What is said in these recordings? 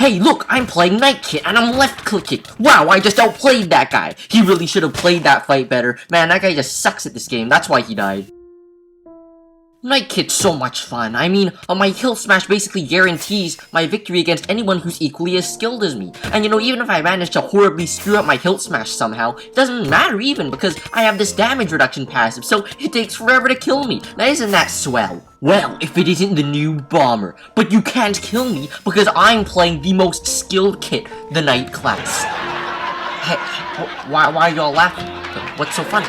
Hey, look, I'm playing Night Kit, and I'm left-clicking. Wow, I just outplayed that guy. He really should have played that fight better. Man, that guy just sucks at this game. That's why he died. Night Kit's so much fun. I mean, my Hill Smash basically guarantees my victory against anyone who's equally as skilled as me. And you know, even if I manage to horribly screw up my Hill Smash somehow, it doesn't matter even because I have this damage reduction passive, so it takes forever to kill me. Now isn't that swell? Well, if it isn't the new Bomber. But you can't kill me because I'm playing the most skilled kit, the Night class. Hey, why are y'all laughing? What's so funny?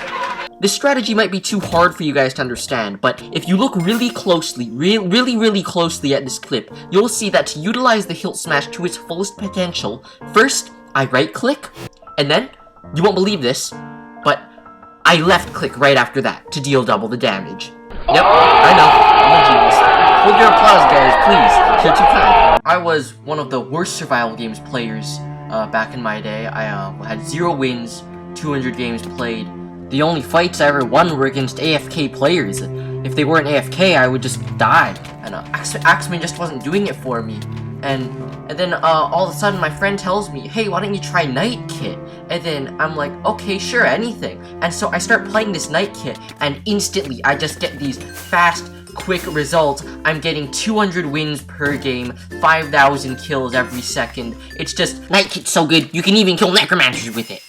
This strategy might be too hard for you guys to understand, but if you look really closely, really closely at this clip, you'll see that to utilize the Hilt Smash to its fullest potential, first, I right-click, and then, you won't believe this, but I left-click right after that to deal double the damage. Yep, I know, I'm a genius. Hold your applause, guys, please. You're too kind. I was one of the worst survival games players back in my day. I had 0 wins, 200 games played. The only fights I ever won were against AFK players. If they weren't AFK, I would just die. And Axeman just wasn't doing it for me. And then all of a sudden my friend tells me, hey, why don't you try Night Kit? And then I'm like, okay, sure, anything. And so I start playing this Night Kit, and instantly I just get these fast, quick results. I'm getting 200 wins per game, 5,000 kills every second. It's just, Night Kit's so good, you can even kill necromancers with it.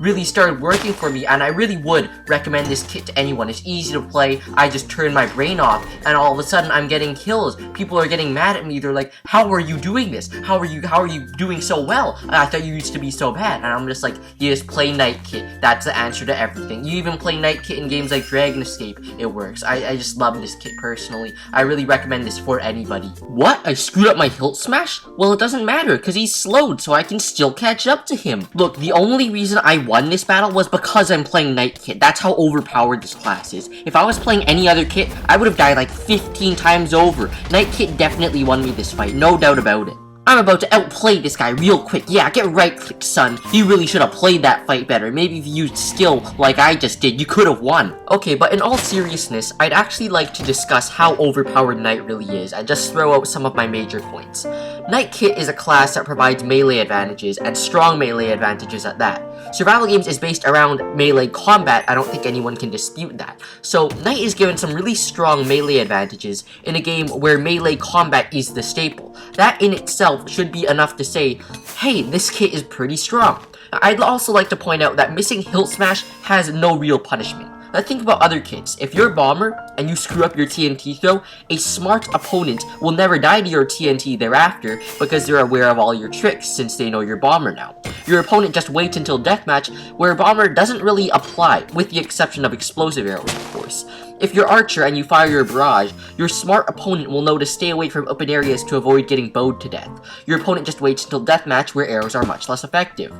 Really started working for me, and I really would recommend this kit to anyone. It's easy to play. I just turn my brain off, and all of a sudden I'm getting kills. People are getting mad at me. They're like, how are you doing this? How are you doing so well? I thought you used to be so bad. And I'm just like, you just play Night Kit. That's the answer to everything. You even play Night Kit in games like Dragon Escape. It works. I just love this kit personally. I really recommend this for anybody. What? I screwed up my Hilt Smash? Well, it doesn't matter because he's slowed, so I can still catch up to him. Look, the only reason I won this battle was because I'm playing Night Kit. That's how overpowered this class is. If I was playing any other kit, I would have died like 15 times over. Night Kit definitely won me this fight, no doubt about it. I'm about to outplay this guy real quick. Yeah, get right-clicked, son. You really should have played that fight better. Maybe if you used skill like I just did, you could have won. Okay, but in all seriousness, I'd actually like to discuss how overpowered Knight really is, and just throw out some of my major points. Night Kit is a class that provides melee advantages, and strong melee advantages at that. Survival games is based around melee combat. I don't think anyone can dispute that. So, Knight is given some really strong melee advantages in a game where melee combat is the staple. That in itself should be enough to say, hey, this kit is pretty strong. I'd also like to point out that missing Hilt Smash has no real punishment. Now think about other kits. If you're Bomber and you screw up your TNT throw, a smart opponent will never die to your TNT thereafter because they're aware of all your tricks since they know you're Bomber now. Your opponent just waits until deathmatch, where Bomber doesn't really apply, with the exception of explosive arrows, of course. If you're Archer and you fire your barrage, your smart opponent will know to stay away from open areas to avoid getting bowed to death. Your opponent just waits until deathmatch, where arrows are much less effective.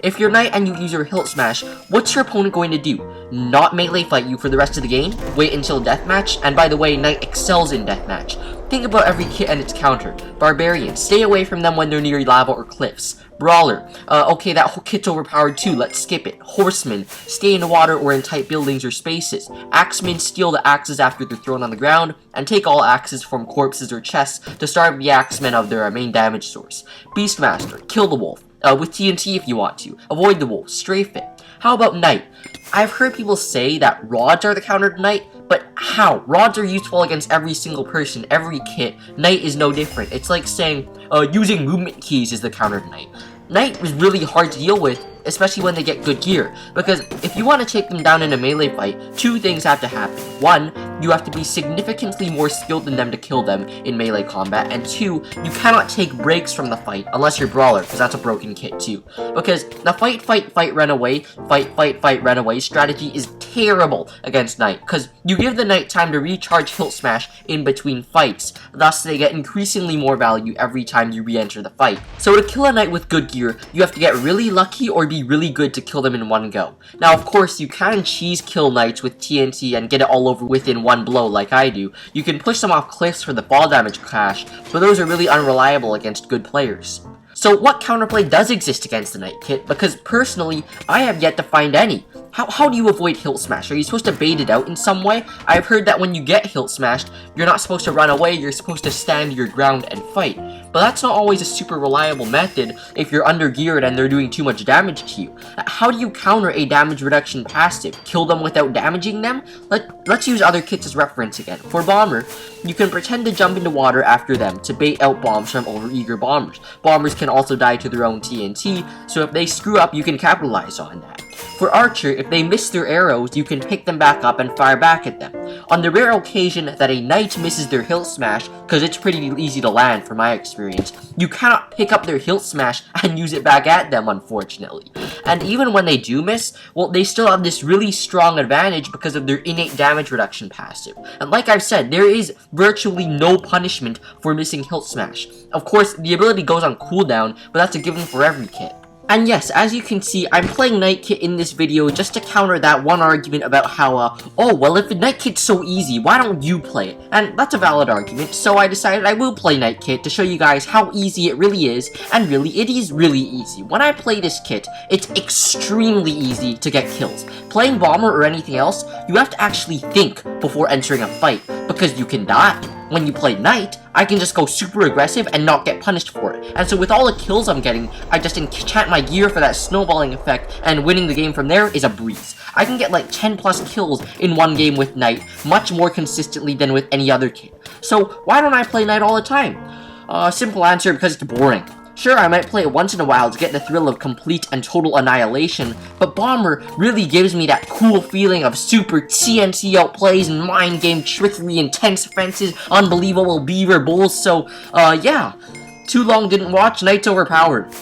If you're Knight and you use your Hilt Smash, what's your opponent going to do? Not melee fight you for the rest of the game? Wait until deathmatch? And by the way, Knight excels in deathmatch. Think about every kit and its counter. Barbarian, stay away from them when they're near lava or cliffs. Brawler, okay, that whole kit's overpowered too, let's skip it. Horseman, stay in the water or in tight buildings or spaces. Axemen, steal the axes after they're thrown on the ground, and take all axes from corpses or chests to starve the axemen of their main damage source. Beastmaster, kill the wolf, with TNT if you want to. Avoid the wolf, strafe it. How about Knight? I've heard people say that rods are the counter to Knight, but how? Rods are useful against every single person, every kit. Knight is no different. It's like saying, using movement keys is the counter to Knight. Knight is really hard to deal with, especially when they get good gear, because if you want to take them down in a melee fight, 2 things have to happen. 1, you have to be significantly more skilled than them to kill them in melee combat, and 2, you cannot take breaks from the fight, unless you're Brawler, because that's a broken kit too. Because the fight, run away, fight, run away strategy is terrible against Knight, because you give the Knight time to recharge Hilt Smash in between fights, thus they get increasingly more value every time you re-enter the fight. So to kill a Knight with good gear, you have to get really lucky or be really good to kill them in one go. Now of course you can cheese kill Knights with TNT and get it all over within one blow like I do. You can push them off cliffs for the fall damage clash, but those are really unreliable against good players. So what counterplay does exist against the Knight kit? Because personally, I have yet to find any. How do you avoid Hilt Smash? Are you supposed to bait it out in some way? I've heard that when you get Hilt Smashed, you're not supposed to run away, you're supposed to stand your ground and fight. but that's not always a super reliable method if you're under-geared and they're doing too much damage to you. How do you counter a damage reduction passive? Kill them without damaging them? Let's use other kits as reference again. For Bomber, you can pretend to jump into water after them to bait out bombs from overeager bombers. Bombers can also die to their own TNT, so if they screw up, you can capitalize on that. For Archer, if they miss their arrows, you can pick them back up and fire back at them. On the rare occasion that a Knight misses their hilt smash, because it's pretty easy to land from my experience, you cannot pick up their hilt smash and use it back at them, unfortunately. And even when they do miss, well, they still have this really strong advantage because of their innate damage reduction passive. And like I've said, there is virtually no punishment for missing hilt smash. Of course, the ability goes on cooldown, but that's a given for every kit. And yes, as you can see, I'm playing Knight Kit in this video just to counter that one argument about how, oh, well, if the Knight Kit's so easy, why don't you play it? And that's a valid argument, so I decided I will play Knight Kit to show you guys how easy it really is, and really, it is really easy. When I play this kit, it's extremely easy to get kills. Playing Bomber or anything else, you have to actually think before entering a fight, because you can die. When you play Knight, I can just go super aggressive and not get punished for it. And so with all the kills I'm getting, I just enchant my gear for that snowballing effect, and winning the game from there is a breeze. I can get like 10 plus kills in one game with Knight, much more consistently than with any other kit. So why don't I play Knight all the time? Simple answer, because it's boring. Sure, I might play it once in a while to get the thrill of complete and total annihilation, but Bomber really gives me that cool feeling of super TNT outplays and mind game trickery, intense fences, unbelievable beaver bulls, so, yeah. Too long didn't watch, Knight's overpowered.